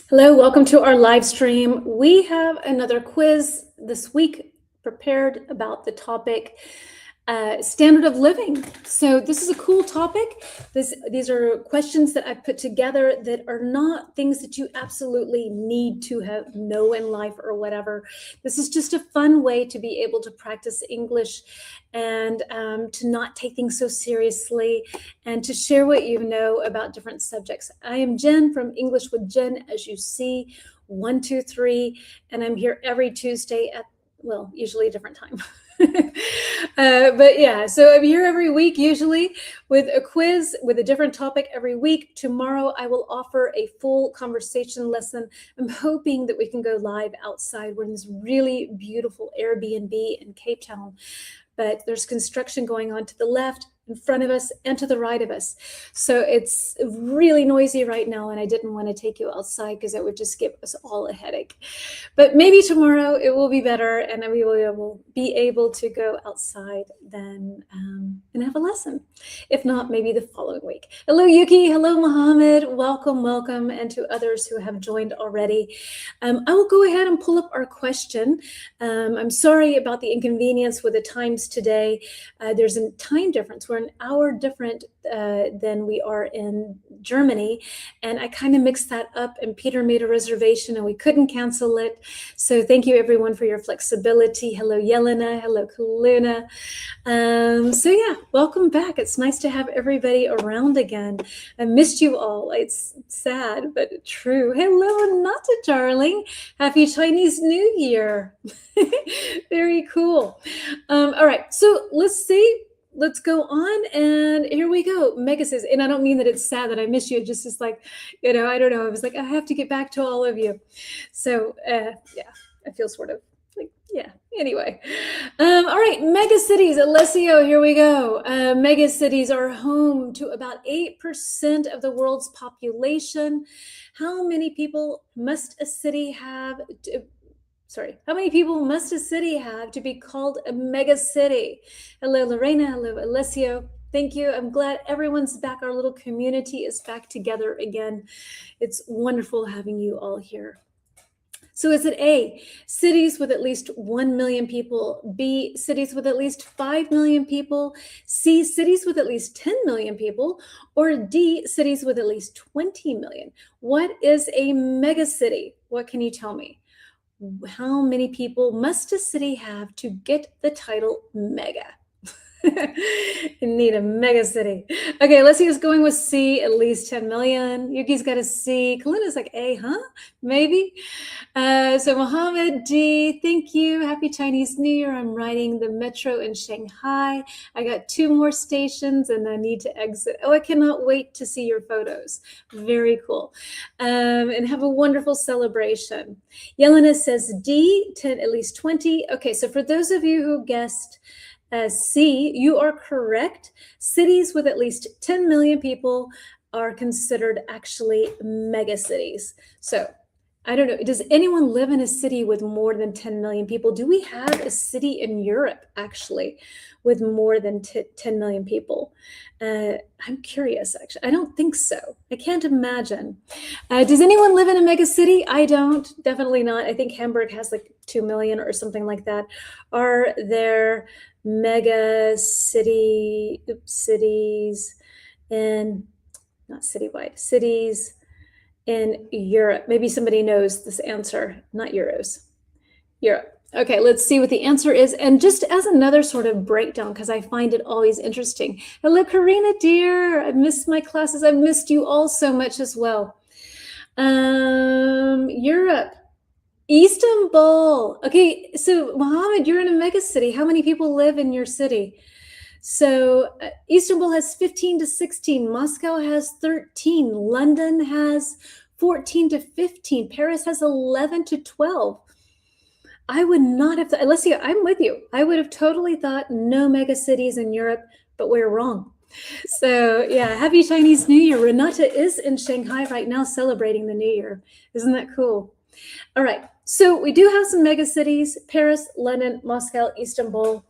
Hello, welcome to our live stream. We have another quiz this week prepared about the topic standard of living. So this is a cool topic. These are questions that I've put together that are not things that you absolutely need to know in life or whatever. This is just a fun way to be able to practice English and to not take things so seriously and to share what you know about different subjects. I am Jen from English with Jen, as you see, 123, and I'm here every Tuesday at, well, usually a different time. But yeah, so I'm here every week, usually with a quiz with a different topic every week. Tomorrow, I will offer a full conversation lesson. I'm hoping that we can go live outside. We're in this really beautiful Airbnb in Cape Town, but there's construction going on to the left, in front of us, and to the right of us. So it's really noisy right now, and I didn't want to take you outside because that would just give us all a headache. But maybe tomorrow it will be better, and we will be able to go outside then and have a lesson. If not, maybe the following week. Hello, Yuki. Hello, Mohammed. Welcome, welcome, and to others who have joined already. I will go ahead and pull up our question. I'm sorry about the inconvenience with the times today. There's a time difference. We're an hour different than we are in Germany, and I kind of mixed that up, and Peter made a reservation and we couldn't cancel it. So thank you everyone for your flexibility. Hello, Yelena. Hello, Kaluna. So yeah, welcome back. It's nice to have everybody around again. I missed you all. It's sad, but true. Hello, Nata, darling. Happy Chinese New Year. Very cool. All right, so let's see. Let's go on, and here we go. Mega says, and I don't mean that it's sad that I miss you. It just is like, I don't know. I was like, I have to get back to all of you. So yeah, I feel sort of like, yeah. Anyway, all right, mega cities. Alessio, here we go. Mega cities are home to about 8% of the world's population. How many people must a city have how many people must a city have to be called a mega city? Hello, Lorena. Hello, Alessio. Thank you. I'm glad everyone's back. Our little community is back together again. It's wonderful having you all here. So is it A, cities with at least 1 million people, B, cities with at least 5 million people, C, cities with at least 10 million people, or D, cities with at least 20 million? What is a megacity? What can you tell me? How many people must a city have to get the title mega? You need a mega city. Okay, let's see who's going with C, at least 10 million. Yuki's got a C. Kaluna's like A, huh? Maybe. So Mohammed D, thank you. Happy Chinese New Year. I'm riding the metro in Shanghai. I got 2 more stations and I need to exit. Oh, I cannot wait to see your photos. Very cool. And have a wonderful celebration. Yelena says D, 10, at least 20. Okay, so for those of you who guessed C, you are correct. Cities with at least 10 million people are considered actually megacities. So I don't know, does anyone live in a city with more than 10 million people? Do we have a city in Europe actually with more than 10 million people? I'm curious, actually. I don't think so. I can't imagine. Does anyone live in a mega city? I don't, definitely not. I think Hamburg has like 2 million or something like that. Are there mega cities in, not citywide, cities in Europe? Maybe somebody knows this answer, not euros. Europe. Okay, let's see what the answer is. And just as another sort of breakdown, because I find it always interesting. Hello, Karina, dear. I missed my classes. I've missed you all so much as well. Europe. Istanbul. Okay, so Mohammed, you're in a mega city. How many people live in your city? So Istanbul has 15 to 16. Moscow has 13. London has 14 to 15. Paris has 11 to 12. I would not have, Alessia, I'm with you. I would have totally thought no mega cities in Europe, but we're wrong. So yeah, happy Chinese New Year. Renata is in Shanghai right now celebrating the New Year. Isn't that cool? All right, so we do have some mega cities: Paris, London, Moscow, Istanbul.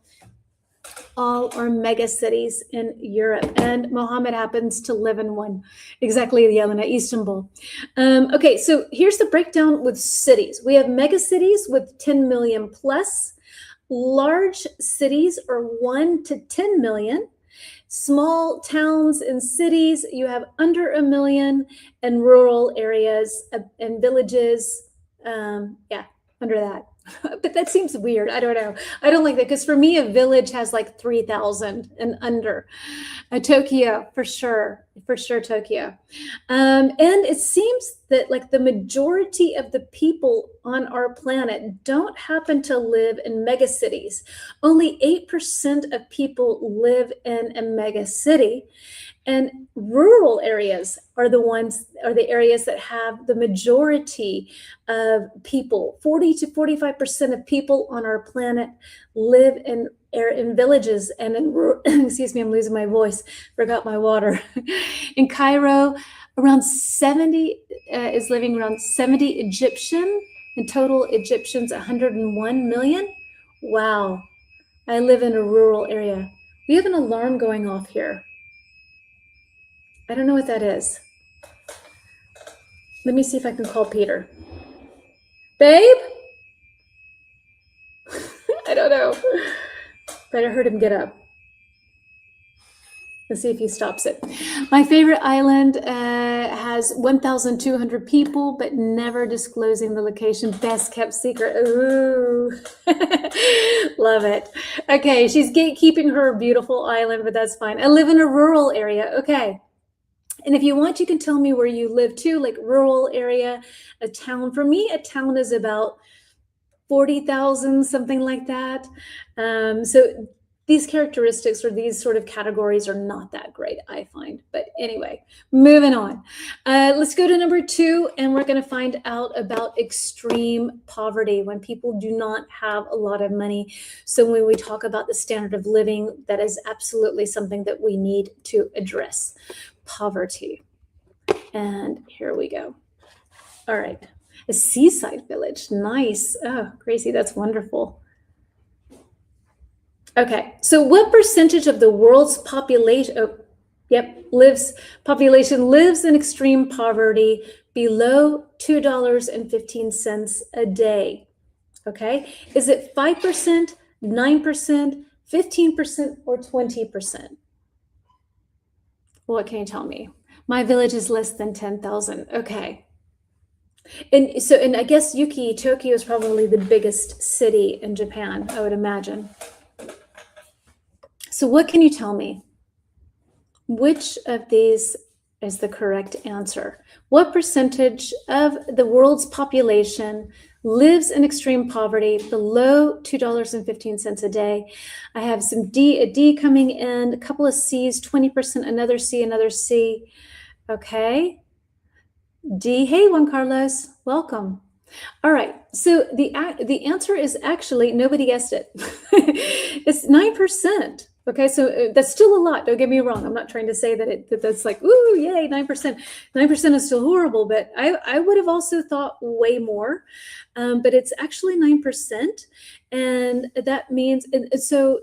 All are mega cities in Europe, and Mohammed happens to live in one, exactly, Yelena, Istanbul. Okay, so here's the breakdown with cities. We have mega cities with 10 million plus. Large cities are 1 to 10 million. Small towns and cities, you have under 1 million, and rural areas and villages, under that. But that seems weird. I don't know. I don't like that, because for me, a village has like 3,000 and under. Tokyo, for sure, Tokyo. And it seems that like the majority of the people on our planet don't happen to live in megacities. Only 8% of people live in a megacity. And rural areas are the areas that have the majority of people. 40 to 45% of people on our planet live in villages and in excuse me, I'm losing my voice, forgot my water. In Cairo, around 70 is living around 70 Egyptian. In total, Egyptians 101 million. Wow. I live in a rural area. We have an alarm going off here. I don't know what that is. Let me see if I can call Peter. Babe? I don't know. But I heard him get up. Let's see if he stops it. My favorite island has 1,200 people, but never disclosing the location. Best kept secret. Ooh. Love it. Okay, she's gatekeeping her beautiful island, but that's fine. I live in a rural area. Okay. And if you want, you can tell me where you live too, like rural area, a town. For me, a town is about 40,000, something like that. So these characteristics or these sort of categories are not that great, I find. But anyway, moving on. Let's go to number 2, and we're going to find out about extreme poverty, when people do not have a lot of money. So when we talk about the standard of living, that is absolutely something that we need to address. Poverty. And here we go. All right. A seaside village. Nice. Oh, Gracie, that's wonderful. Okay. So what percentage of the world's population, population lives in extreme poverty below $2.15 a day? Okay. Is it 5%, 9%, 15%, or 20%? What can you tell me? My village is less than 10,000. Okay. And I guess Tokyo is probably the biggest city in Japan, I would imagine. So what can you tell me? Which of these is the correct answer? What percentage of the world's population lives in extreme poverty below $2.15 a day? I have a D coming in, a couple of C's, 20%, another C. Okay. D. Hey, Juan Carlos, welcome. All right. So the answer is actually, nobody guessed it. It's 9%. Okay, so that's still a lot. Don't get me wrong. I'm not trying to say that that's like, ooh, yay, 9%. 9% is still horrible, but I would have also thought way more. But it's actually 9%. And that means, and so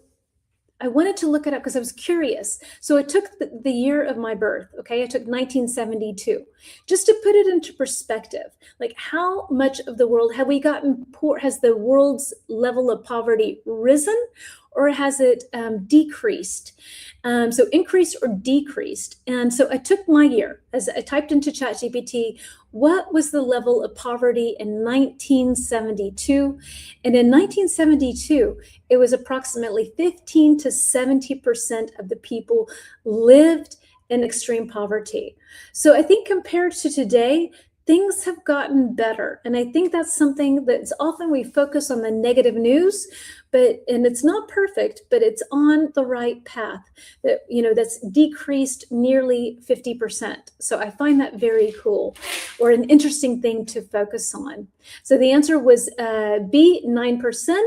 I wanted to look it up because I was curious. So I took the year of my birth. Okay, I took 1972, just to put it into perspective. Like, how much of the world have we gotten poor? Has the world's level of poverty risen, or has it decreased? So increased or decreased. And so I took my year, as I typed into ChatGPT, what was the level of poverty in 1972? And in 1972, it was approximately 15 to 70% of the people lived in extreme poverty. So I think compared to today, things have gotten better. And I think that's something that's often we focus on the negative news, and it's not perfect, but it's on the right path. That's decreased nearly 50%. So I find that very cool, or an interesting thing to focus on. So the answer was B, 9%.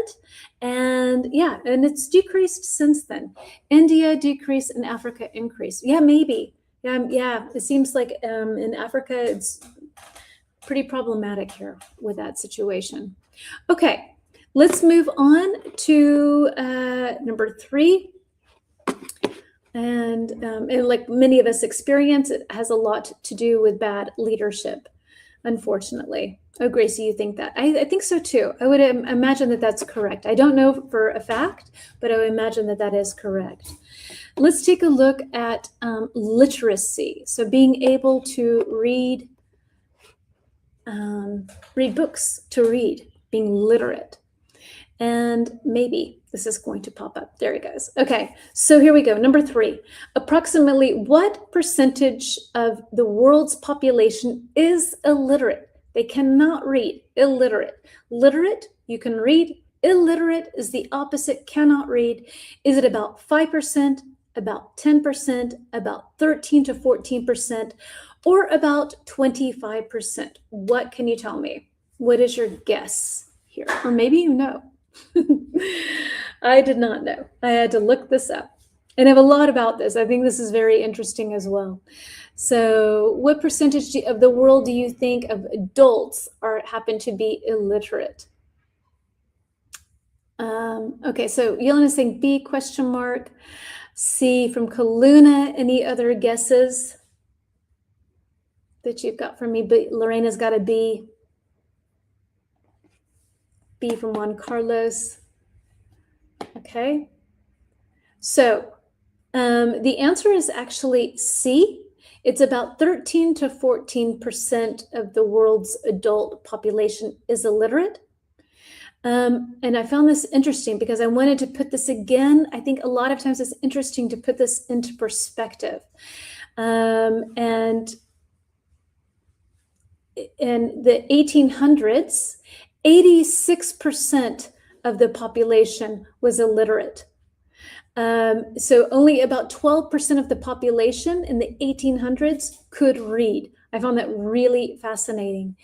And and it's decreased since then. India decreased and Africa increased. Yeah, maybe. Yeah, it seems like in Africa, it's pretty problematic here with that situation. Okay, let's move on to number 3. And like many of us experience, it has a lot to do with bad leadership, unfortunately. Oh, Gracie, you think that? I think so too. I would imagine that that's correct. I don't know for a fact, but I would imagine that that is correct. Let's take a look at literacy. So being able to read books, to read, being literate. And maybe this is going to pop up. There it goes. Okay, so here we go. Number 3, approximately what percentage of the world's population is illiterate? They cannot read. Illiterate. Literate, you can read. Illiterate is the opposite, cannot read. Is it about 5%, about 10%, about 13 to 14%, or about 25%? What can you tell me? What is your guess here? Or maybe you know. I did not know. I had to look this up. And I have a lot about this. I think this is very interesting as well. So what percentage of the world do you think of adults happen to be illiterate? Okay, so Yelena's saying B, question mark. C from Kaluna. Any other guesses that you've got for me? But Lorena's got a B. B from Juan Carlos. Okay. So the answer is actually C. It's about 13 to 14% of the world's adult population is illiterate. And I found this interesting because I wanted to put this again. I think a lot of times it's interesting to put this into perspective. And in the 1800s, 86% of the population was illiterate. So only about 12% of the population in the 1800s could read. I found that really fascinating.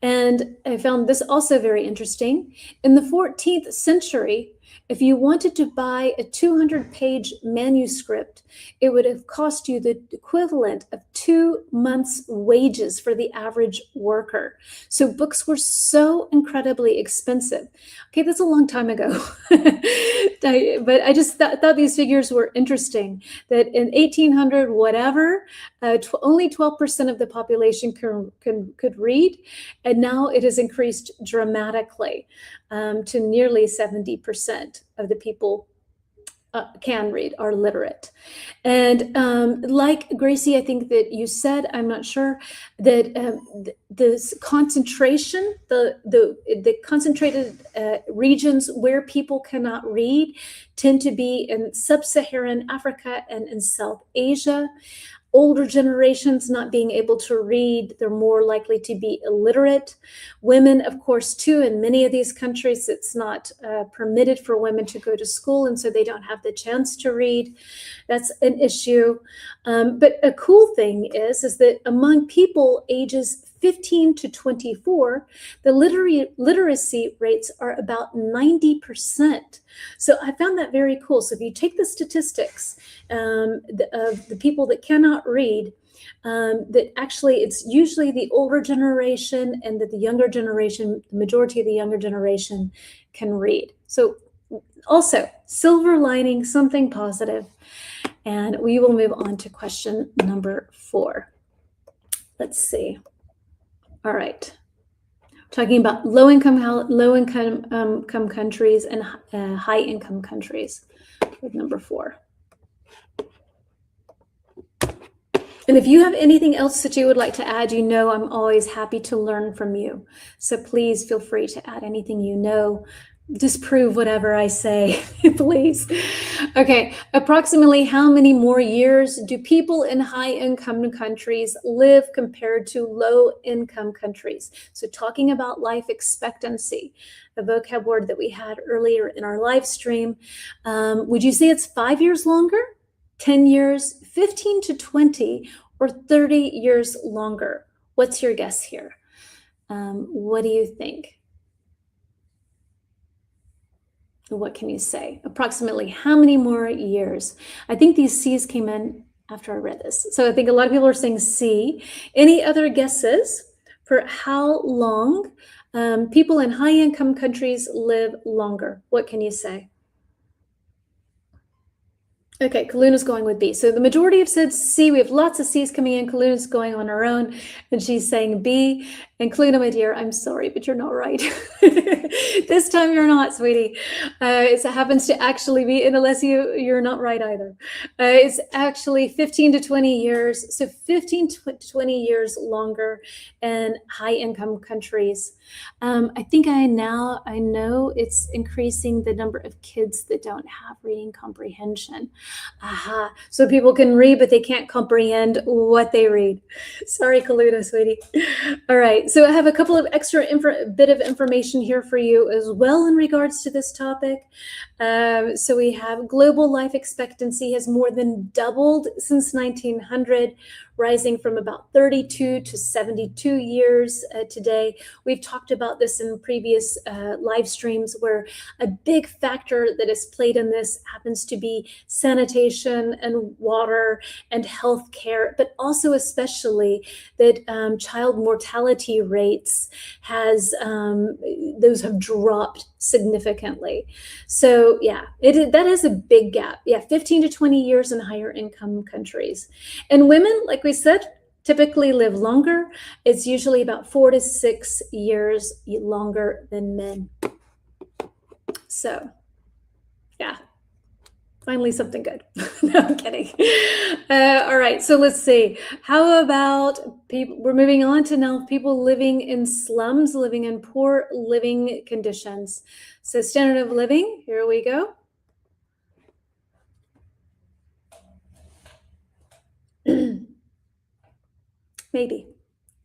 And I found this also very interesting. In the 14th century, if you wanted to buy a 200-page manuscript, it would have cost you the equivalent of 2 months' wages for the average worker. So books were so incredibly expensive. Okay, that's a long time ago. But I just thought these figures were interesting, that in 1800, whatever, only 12% of the population could read, and now it has increased dramatically to nearly 70% of the people can read, are literate. And like Gracie, I think that you said, I'm not sure, that this concentration, the concentrated regions where people cannot read tend to be in sub-Saharan Africa and in South Asia. Older generations not being able to read, they're more likely to be illiterate. Women, of course, too, in many of these countries, it's not permitted for women to go to school, and so they don't have the chance to read. That's an issue. But a cool thing is that among people ages 15 to 24, the literacy rates are about 90%. So I found that very cool. So if you take the statistics of the people that cannot read, that actually it's usually the older generation, and that the younger generation, the majority of the younger generation, can read. So also, silver lining, something positive. And we will move on to question number 4. Let's see. All right, talking about low-income countries and high-income countries with number 4. And if you have anything else that you would like to add, you know I'm always happy to learn from you. So please feel free to add anything you know. Disprove whatever I say, please. Okay, approximately how many more years do people in high-income countries live compared to low-income countries? So talking about life expectancy, the vocab word that we had earlier in our live stream, would you say it's 5 years longer, 10 years, 15 to 20, or 30 years longer? What's your guess here? What do you think? What can you say? Approximately how many more years? I think these C's came in after I read this. So I think a lot of people are saying C. Any other guesses for how long people in high-income countries live longer. What can you say? Okay, Kaluna's going with B. So the majority have said C. We have lots of C's coming in. Kaluna's going on her own, and she's saying B. And Kaluna, my dear, I'm sorry, but you're not right. This time you're not, sweetie. It happens to actually be, and unless you're not right either. It's actually 15 to 20 years. So 15 to 20 years longer in high-income countries. I think I know it's increasing the number of kids that don't have reading comprehension. Aha. So people can read, but they can't comprehend what they read. Sorry, Kaluna, sweetie. All right. So I have a couple of extra bit of information here for you as well in regards to this topic. So we have global life expectancy has more than doubled since 1900, rising from about 32 to 72 years today. We've talked about this in previous live streams, where a big factor that is played in this happens to be sanitation and water and health care, but also especially that child mortality rates those have dropped significantly. So yeah, that is a big gap. Yeah, 15 to 20 years in higher income countries. And women, like we said, typically live longer. It's usually about 4 to 6 years longer than men. So yeah, finally something good. No, I'm kidding. All right, so let's see. How about people? We're moving on to now people living in slums, living in poor living conditions. So standard of living, here we go. Maybe.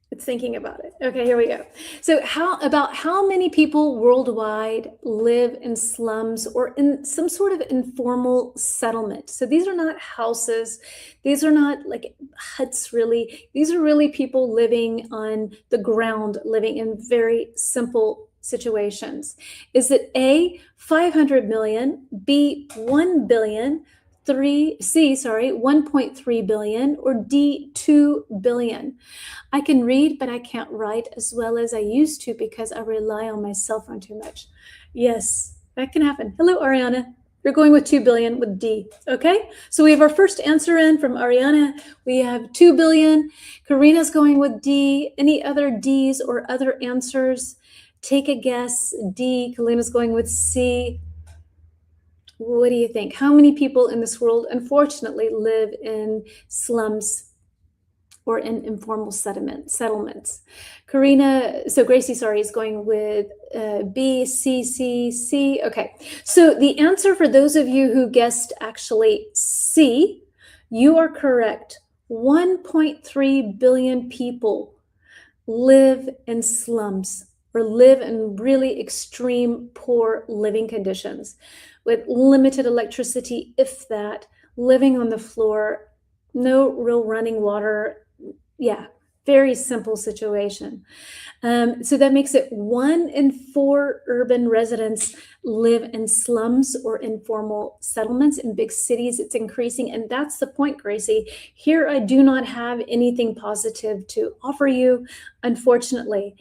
It's thinking about it. Okay, here we go. So how many people worldwide live in slums or in some sort of informal settlement? So these are not houses. These are not like huts, really. These are really people living on the ground, living in very simple situations. Is it A, 500 million, B, 1 billion, C, 1.3 billion, or D, 2 billion? I can read, but I can't write as well as I used to because I rely on my cell phone too much. Yes, that can happen. Hello, Ariana. You're going with 2 billion with D. Okay, so we have our first answer in from Ariana. We have 2 billion. Karina's going with D. Any other D's or other answers? Take a guess. D. Kalina's going with C. What do you think? How many people in this world, unfortunately, live in slums or in informal settlements? Karina, so Gracie, is going with B, C, C, C. Okay, so the answer for those of you who guessed actually C, you are correct. 1.3 billion people live in slums or live in really extreme poor living conditions with limited electricity, if that, living on the floor, no real running water. Yeah, very simple situation. So that makes it 1 in 4 urban residents live in slums or informal settlements. In big cities, it's increasing. And that's the point, Gracie. Here, I do not have anything positive to offer you, unfortunately.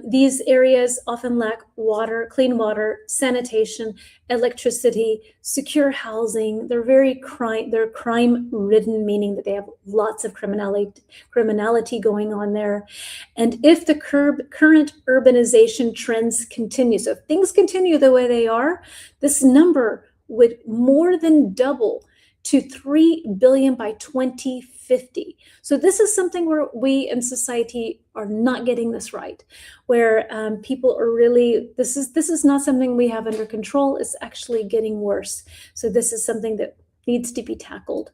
These areas often lack water, clean water, sanitation, electricity, secure housing. They're very crime-ridden, meaning that they have lots of criminality going on there. And if the current urbanization trends continue, so if things continue the way they are, this number would more than double to 3 billion by 2050. So this is something where we in society are not getting this right, where people are really, this is not something we have under control. It's actually getting worse. So this is something that needs to be tackled.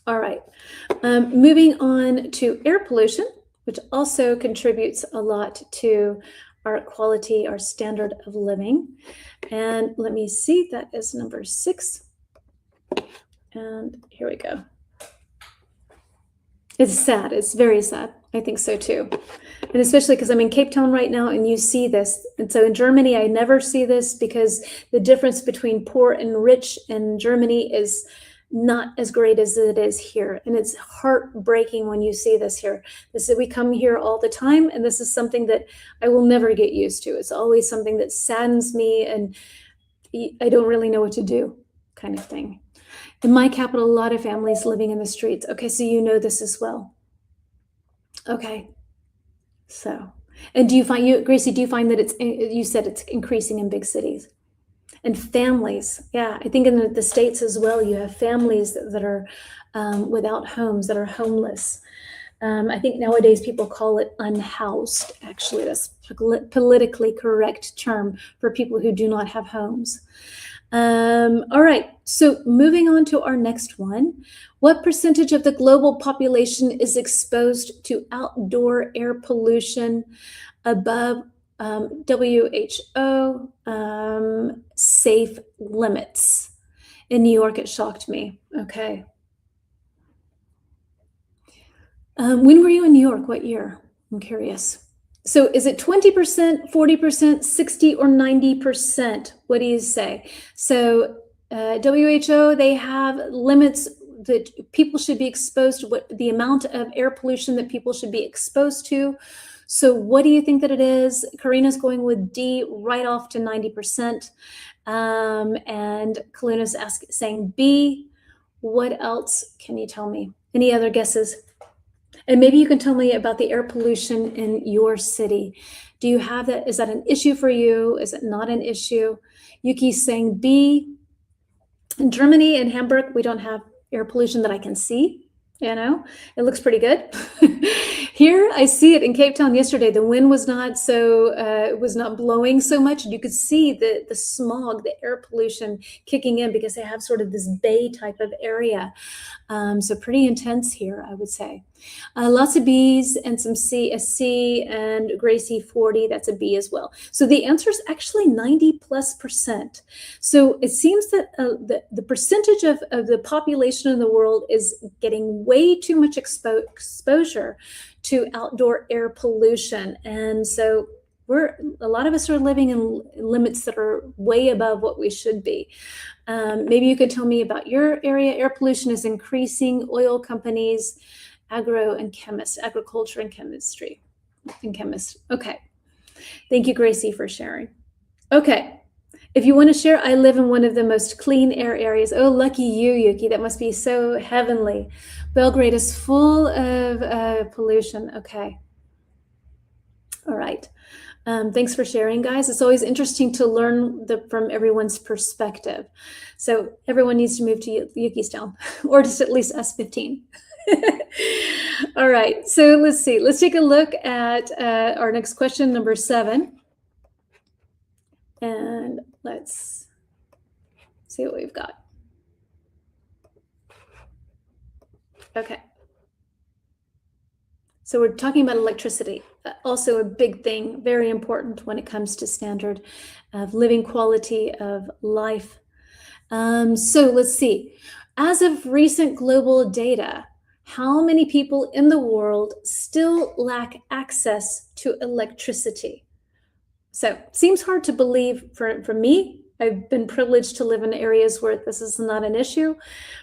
All right, moving on to air pollution, which also contributes a lot to our quality, our standard of living. And let me see, that is number 6. And here we go. It's sad. It's very sad. I think so too. And especially because I'm in Cape Town right now and you see this. And so in Germany, I never see this because the difference between poor and rich in Germany is not as great as it is here. And it's heartbreaking when you see this here. We come here all the time, and this is something that I will never get used to. It's always something that saddens me, and I don't really know what to do, kind of thing. In my capital, a lot of families living in the streets. Okay, so you know this as well. Okay, so, and Gracie, do you find that you said it's increasing in big cities? And families, yeah, I think in the States as well, you have families that are without homes, that are homeless. I think nowadays people call it unhoused. Actually, that's politically correct term for people who do not have homes. All right, so moving on to our next one. What percentage of the global population is exposed to outdoor air pollution above WHO safe limits? In New York, it shocked me. Okay. When were you in New York? What year? I'm curious. So is it 20%, 40%, 60, or 90%? What do you say? So WHO, they have limits that people should be exposed to, what the amount of air pollution that people should be exposed to. So what do you think that it is? Karina's going with D, right off to 90%. And Kaluna's saying B. What else can you tell me? Any other guesses? And maybe you can tell me about the air pollution in your city. Do you have that? Is that an issue for you? Is it not an issue? Yuki's saying B. In Germany and Hamburg, we don't have air pollution that I can see. You know, it looks pretty good. Here, I see it in Cape Town yesterday. The wind was not so, it was not blowing so much. And you could see the smog, the air pollution kicking in because they have sort of this bay type of area. So pretty intense here, I would say. Lots of B's and some C, a C, and Gracie 40, that's a B as well. So the answer is actually 90+%. So it seems that the percentage of the population in the world is getting way too much exposure to outdoor air pollution. And so a lot of us are living in limits that are way above what we should be. Maybe you could tell me about your area. Air pollution is increasing. Oil companies, agriculture and chemistry, Okay. Thank you, Gracie, for sharing. Okay. If you want to share, I live in one of the most clean air areas. Oh, lucky you, Yuki. That must be so heavenly. Belgrade is full of pollution. Okay. All right. Thanks for sharing, guys. It's always interesting to learn from everyone's perspective. So everyone needs to move to Yuki's town, or just at least S15. All right. So let's see. Let's take a look at our next question, number 7. And let's see what we've got. Okay. So we're talking about electricity, also a big thing, very important when it comes to standard of living, quality of life. So let's see. As of recent global data, how many people in the world still lack access to electricity? So it seems hard to believe for me. I've been privileged to live in areas where this is not an issue.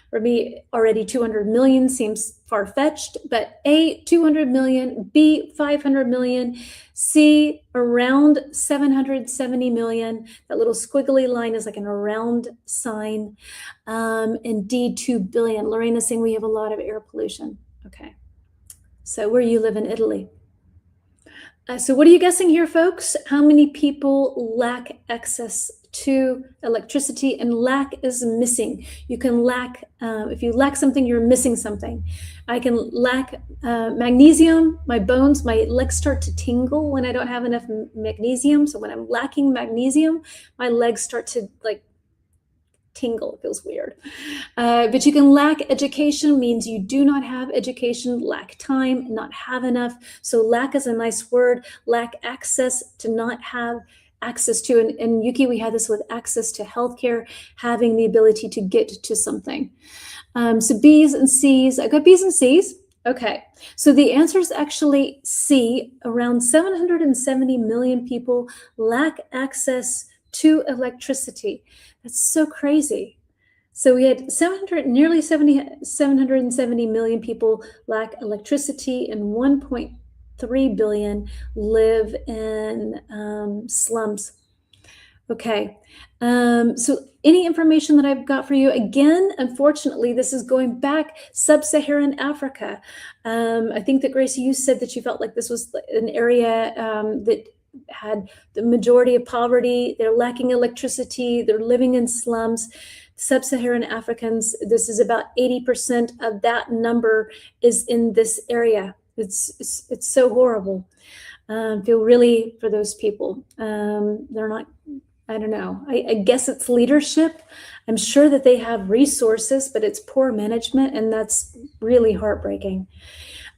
For me, already 200 million seems far-fetched, but A, 200 million, B, 500 million, C, around 770 million. That little squiggly line is like an around sign. And D, 2 billion. Lorena's saying we have a lot of air pollution. Okay. So where you live in Italy. So what are you guessing here, folks? How many people lack access to electricity? And lack is missing. You can lack, if you lack something, you're missing something. I can lack magnesium. My bones, my legs start to tingle when I don't have enough magnesium. So when I'm lacking magnesium, my legs start to tingle. It feels weird. But you can lack education, means you do not have education, lack time, not have enough. So lack is a nice word. Lack access, to not have access to, and Yuki, we had this with access to healthcare, having the ability to get to something. So B's and C's, I got B's and C's. Okay, so the answer is actually C. Around 770 million people lack access to electricity. That's so crazy. So we had 770 million people lack electricity, and 1.3 billion live in slums. Okay, so any information that I've got for you, again, unfortunately, this is going back sub-Saharan Africa. I think that Gracie, you said that you felt like this was an area that had the majority of poverty. They're lacking electricity. They're living in slums. Sub-Saharan Africans, this is about 80% of that number is in this area. It's so horrible. Feel really for those people. They're not, I don't know. I guess it's leadership. I'm sure that they have resources, but it's poor management, and that's really heartbreaking.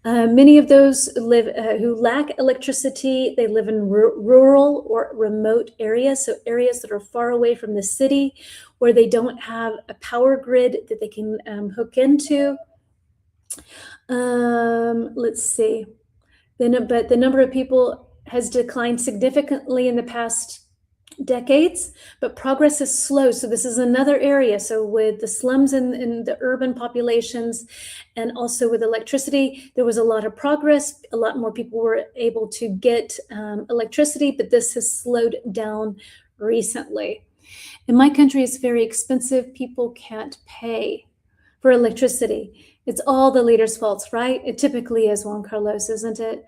Many of those who lack electricity, they live in rural or remote areas, so areas that are far away from the city, where they don't have a power grid that they can hook into. Let's see. But the number of people has declined significantly in the past decades, but progress is slow. So this is another area. So with the slums in the urban populations, and also with electricity, there was a lot of progress. A lot more people were able to get electricity, but this has slowed down recently. In my country, it's very expensive. People can't pay for electricity. It's all the leaders' faults, right? It typically is, Juan Carlos, isn't it?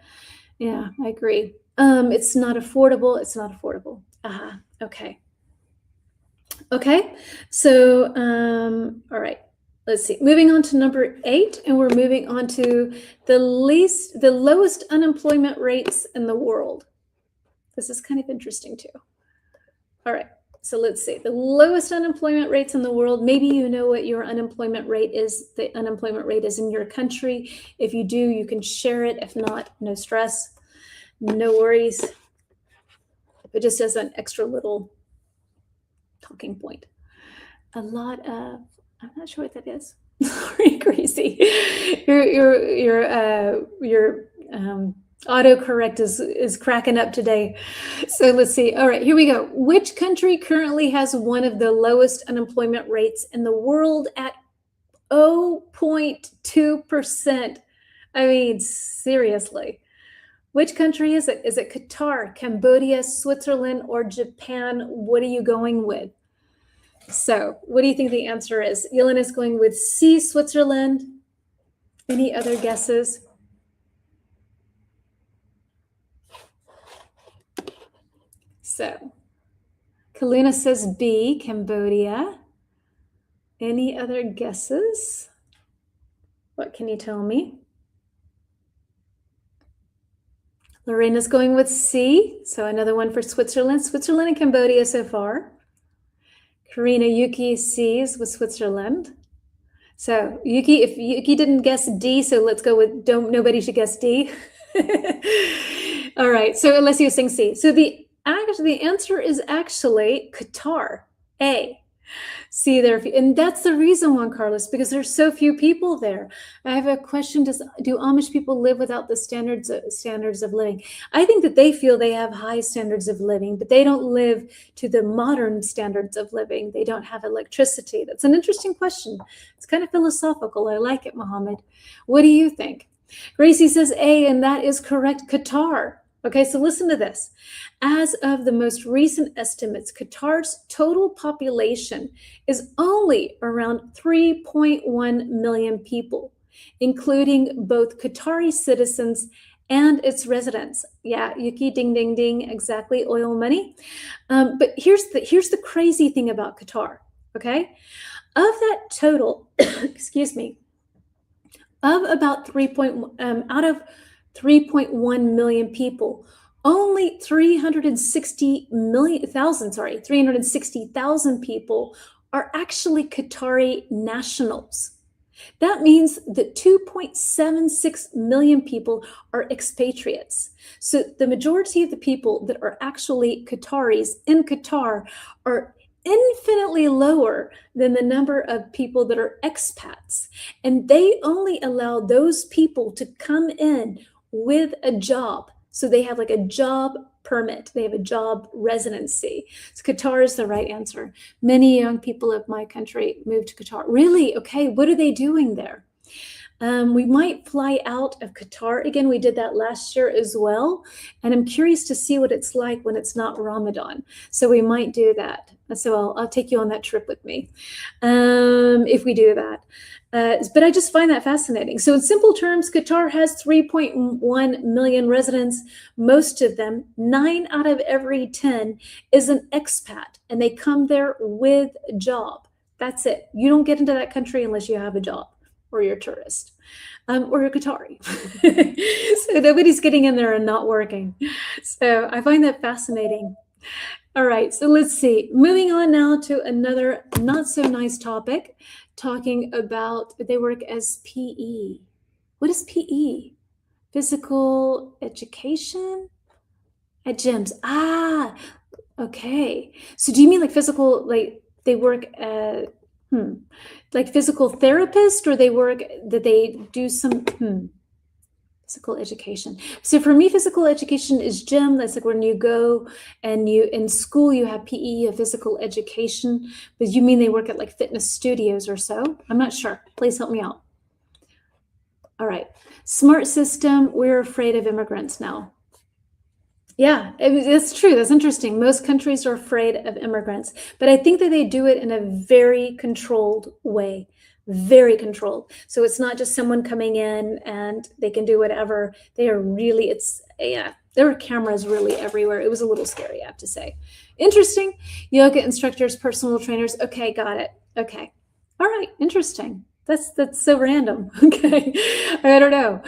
Yeah, I agree. It's not affordable. It's not affordable. Okay. Okay. So, all right. Let's see. Moving on to number 8, and we're moving on to the lowest unemployment rates in the world. This is kind of interesting too. All right. So let's see. The lowest unemployment rates in the world. Maybe you know what your unemployment rate is. The unemployment rate is in your country. If you do, you can share it. If not, no stress, no worries. It just as an extra little talking point. A lot of, I'm not sure what that is. Sorry, Gracie. Your autocorrect is cracking up today. So let's see. All right, here we go. Which country currently has one of the lowest unemployment rates in the world at 0.2%? I mean, seriously. Which country is it? Is it Qatar, Cambodia, Switzerland, or Japan? What are you going with? So what do you think the answer is? Yelena's going with C, Switzerland. Any other guesses? So Kaluna says B, Cambodia. Any other guesses? What can you tell me? Lorena's going with C, so another one for Switzerland. Switzerland and Cambodia so far. Karina, Yuki C's with Switzerland. So Yuki, if Yuki didn't guess D, so let's go with nobody should guess D. All right, so Alessio saying C. So the answer is actually Qatar, A. See there, and that's the reason, Juan Carlos, because there's so few people there. I have a question: do Amish people live without the standards of living? I think that they feel they have high standards of living, but they don't live to the modern standards of living. They don't have electricity. That's an interesting question. It's kind of philosophical. I like it, Mohammed. What do you think? Gracie says A, and that is correct. Qatar. Okay, so listen to this. As of the most recent estimates, Qatar's total population is only around 3.1 million people, including both Qatari citizens and its residents. Yeah, Yuki, ding, ding, ding, exactly, oil money. But here's the crazy thing about Qatar, okay? Of that total, excuse me, of about 3.1 million people, only 360,000 people are actually Qatari nationals. That means that 2.76 million people are expatriates. So the majority of the people that are actually Qataris in Qatar are infinitely lower than the number of people that are expats. And they only allow those people to come in with a job. So they have like a job permit. They have a job residency. So Qatar is the right answer. Many young people of my country moved to Qatar. Really? Okay. What are they doing there? We might fly out of Qatar again. We did that last year as well. And I'm curious to see what it's like when it's not Ramadan. So we might do that. So I'll take you on that trip with me if we do that. But I just find that fascinating. So in simple terms, Qatar has 3.1 million residents. Most of them, 9 out of every 10, is an expat, and they come there with a job. That's it. You don't get into that country unless you have a job, or you're a tourist, or a Qatari. So nobody's getting in there and not working. So I find that fascinating. All right, so let's see. Moving on now to another not so nice topic, talking about they work as PE. What is PE? Physical education at gyms. Ah, okay. So do you mean like physical, like they work at, like physical therapist, or they work that they do some physical education? So for me, physical education is gym. That's like when you go and you in school you have PE, you have physical education. But you mean they work at like fitness studios or so? I'm not sure. Please help me out. All right. Smart system. We're afraid of immigrants now. Yeah, it's true. That's interesting. Most countries are afraid of immigrants, but I think that they do it in a very controlled way, very controlled. So it's not just someone coming in and they can do whatever. They are really, there are cameras really everywhere. It was a little scary, I have to say. Interesting. Yoga instructors, personal trainers. Okay, got it. Okay. All right, interesting. That's so random. Okay, I don't know.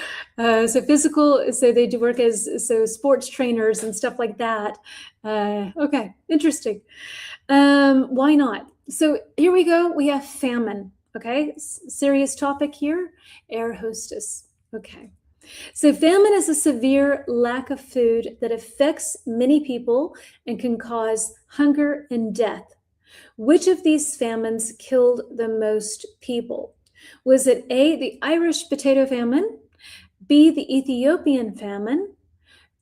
So physical, so they do work as sports trainers and stuff like that. Okay, interesting. Why not? So here we go. We have famine. Okay, serious topic here. Air hostess. Okay. So famine is a severe lack of food that affects many people and can cause hunger and death. Which of these famines killed the most people? Was it A, the Irish potato famine, B, the Ethiopian famine,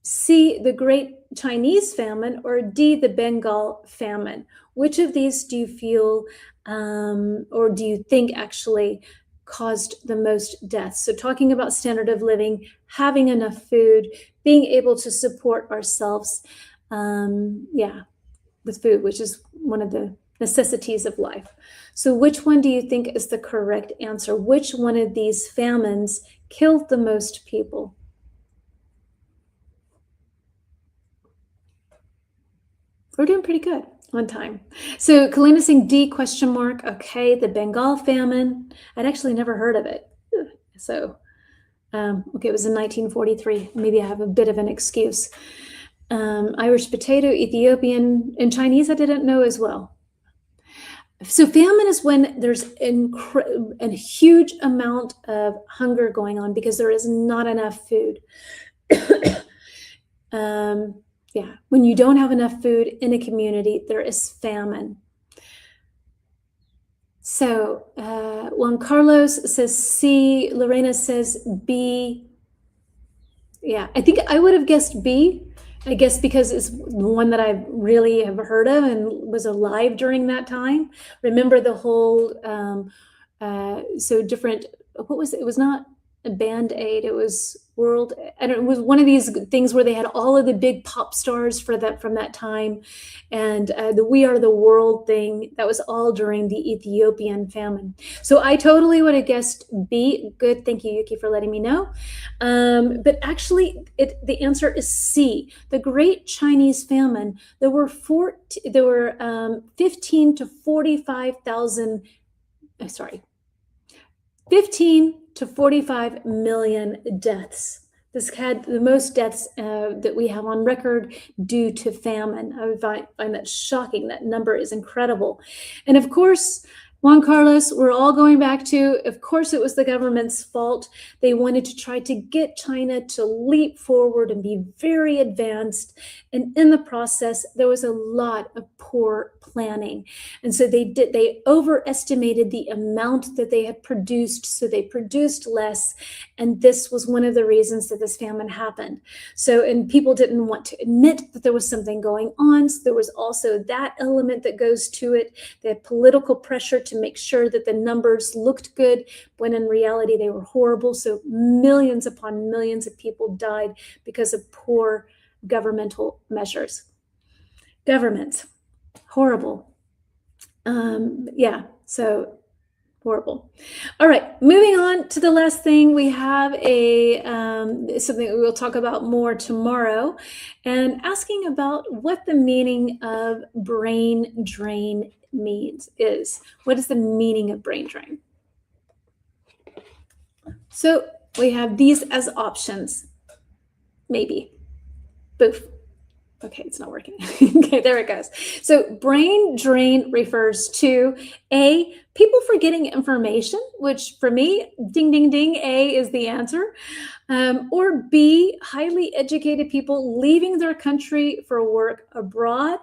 C, the Great Chinese famine, or D, the Bengal famine? Which of these do you feel or do you think actually caused the most deaths? So talking about standard of living, having enough food, being able to support ourselves, with food, which is one of the necessities of life. So which one do you think is the correct answer? Which one of these famines killed the most people? We're doing pretty good on time. So Kalina saying D ? Okay, the Bengal famine. I'd actually never heard of it. So, okay, it was in 1943. Maybe I have a bit of an excuse. Irish potato, Ethiopian, and Chinese I didn't know as well. So famine is when there's a huge amount of hunger going on because there is not enough food. When you don't have enough food in a community, there is famine. So Juan Carlos says C, Lorena says B. Yeah, I think I would have guessed B. I guess because it's the one that I really have heard of and was alive during that time. Remember the whole, so different, what was it? It was not a Band-Aid, it was it was one of these things where they had all of the big pop stars from that time. And the We Are the World thing, that was all during the Ethiopian famine. So I totally would have guessed B. Good, thank you, Yuki, for letting me know. But actually, the answer is C, the Great Chinese Famine. There were 15 to 45,000, 15 to 45 million deaths. This had the most deaths that we have on record due to famine. I would find that shocking. That number is incredible. And of course, Juan Carlos, we're all going back to, of course, it was the government's fault. They wanted to try to get China to leap forward and be very advanced. And in the process, there was a lot of poor planning. And so they overestimated the amount that they had produced. So they produced less. And this was one of the reasons that this famine happened. So, and people didn't want to admit that there was something going on. So there was also that element that goes to it. They had political pressure to make sure that the numbers looked good, when in reality they were horrible. So millions upon millions of people died because of poor governmental measures. Governments, horrible. So horrible. All right, moving on to the last thing. We have something we will talk about more tomorrow, and asking about what the meaning of brain drain is. What is the meaning of brain drain? So we have these as options. Maybe. Boof. Okay, it's not working. Okay, there it goes. So brain drain refers to A, people forgetting information, which for me, ding, ding, ding, A is the answer. Or B, highly educated people leaving their country for work abroad.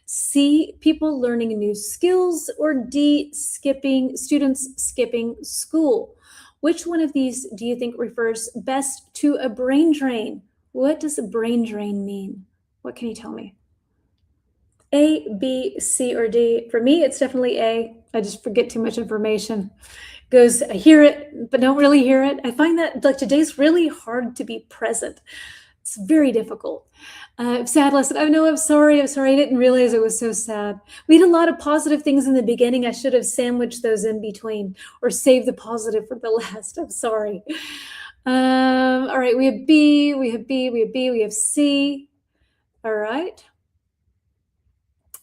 C, people learning new skills. Or D, students skipping school. Which one of these do you think refers best to a brain drain? What does a brain drain mean? What can you tell me? A, B, C, or D? For me, it's definitely A. I just forget too much information. I hear it, but don't really hear it. I find that like today's really hard to be present. It's very difficult. Sad lesson. Oh no, I'm sorry. I didn't realize it was so sad. We had a lot of positive things in the beginning. I should have sandwiched those in between or saved the positive for the last. I'm sorry. All right, we have B, we have C. All right.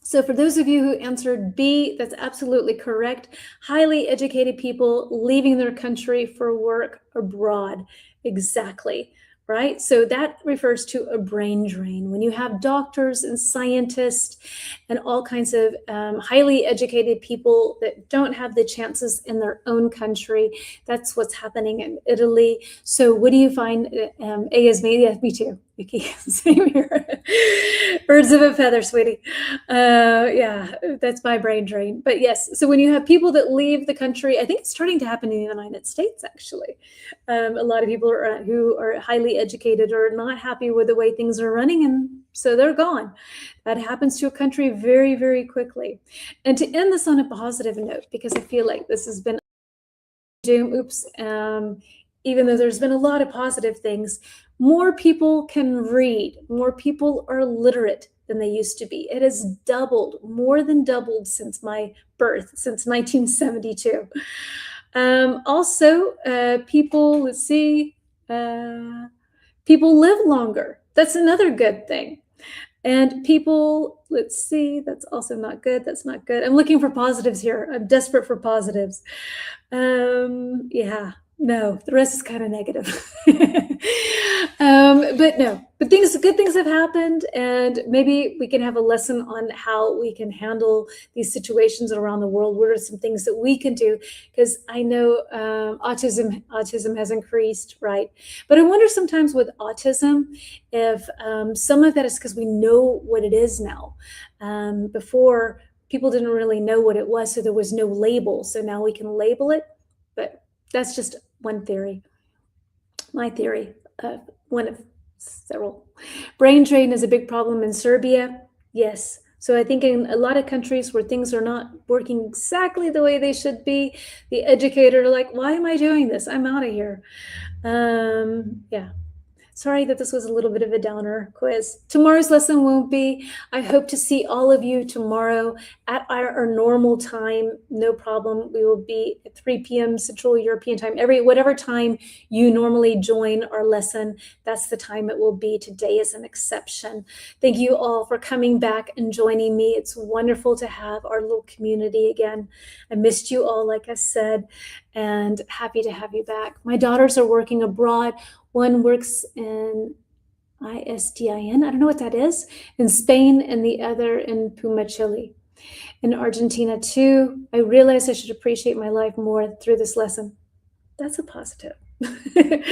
So for those of you who answered B, that's absolutely correct. Highly educated people leaving their country for work abroad. Exactly. Right? So that refers to a brain drain. When you have doctors and scientists and all kinds of highly educated people that don't have the chances in their own country, that's what's happening in Italy. So what do you find? A is me. Yeah, me too. Vicky, same here. Birds of a feather, sweetie. Yeah, that's my brain drain. But yes, so when you have people that leave the country, I think it's starting to happen in the United States, actually. A lot of people who are highly educated are not happy with the way things are running, and so they're gone. That happens to a country very, very quickly. And to end this on a positive note, because I feel like this has been doom, even though there's been a lot of positive things, more people can read, more people are literate than they used to be. It has doubled, more than doubled since my birth, since 1972. Also, people, people live longer. That's another good thing. And people, that's also not good. That's not good. I'm looking for positives here. I'm desperate for positives. Yeah, no, the rest is kind of negative. But good things have happened, and maybe we can have a lesson on how we can handle these situations around the world. What are some things that we can do? Because I know autism has increased, right? But I wonder sometimes with autism if some of that is because we know what it is now. Before, people didn't really know what it was, so there was no label. So now we can label it, but that's just one theory. My theory, one of several. Brain drain is a big problem in Serbia. Yes. So I think in a lot of countries where things are not working exactly the way they should be, the educator are like, why am I doing this? I'm out of here. Yeah. Sorry that this was a little bit of a downer quiz. Tomorrow's lesson won't be. I hope to see all of you tomorrow at our normal time. No problem. We will be at 3 p.m. Central European time. Whatever time you normally join our lesson, that's the time it will be. Today is an exception. Thank you all for coming back and joining me. It's wonderful to have our little community again. I missed you all, like I said, and happy to have you back. My daughters are working abroad. One works in ISDIN, I don't know what that is, in Spain, and the other in Puma, Chile. In Argentina too, I realized I should appreciate my life more through this lesson. That's a positive. Yeah,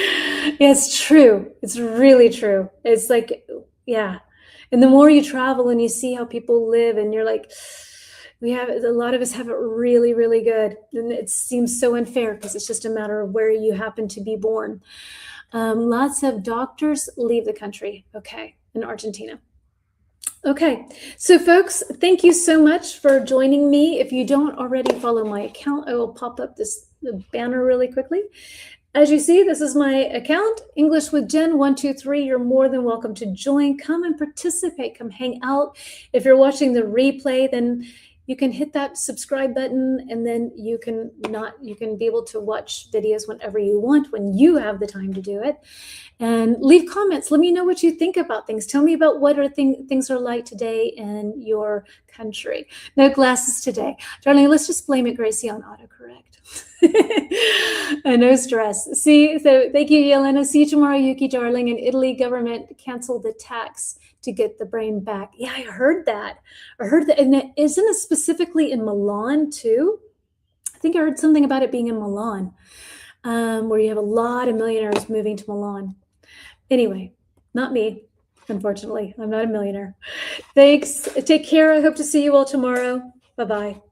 it's true. It's really true. It's like, yeah. And the more you travel and you see how people live, and you're like, a lot of us have it really, really good. And it seems so unfair because it's just a matter of where you happen to be born. Lots of doctors leave the country. Okay, in Argentina. Okay, so folks, thank you so much for joining me. If you don't already follow my account, I will pop up the banner really quickly. As you see, this is my account, English with Jen 123. You're more than welcome to join. Come and participate. Come hang out. If you're watching the replay, then you can hit that subscribe button, and then you can be able to watch videos whenever you want, when you have the time to do it. And leave comments. Let me know what you think about things. Tell me about what things are like today in your country. No glasses today. Darling, let's just blame it, Gracie, on autocorrect. No stress. So thank you, Yelena. See you tomorrow, Yuki, darling. In Italy, government canceled the tax to get the brain back. Yeah, I heard that. And isn't it specifically in Milan too? I think I heard something about it being in Milan, where you have a lot of millionaires moving to Milan. Anyway, not me, unfortunately. I'm not a millionaire. Thanks. Take care. I hope to see you all tomorrow. Bye-bye.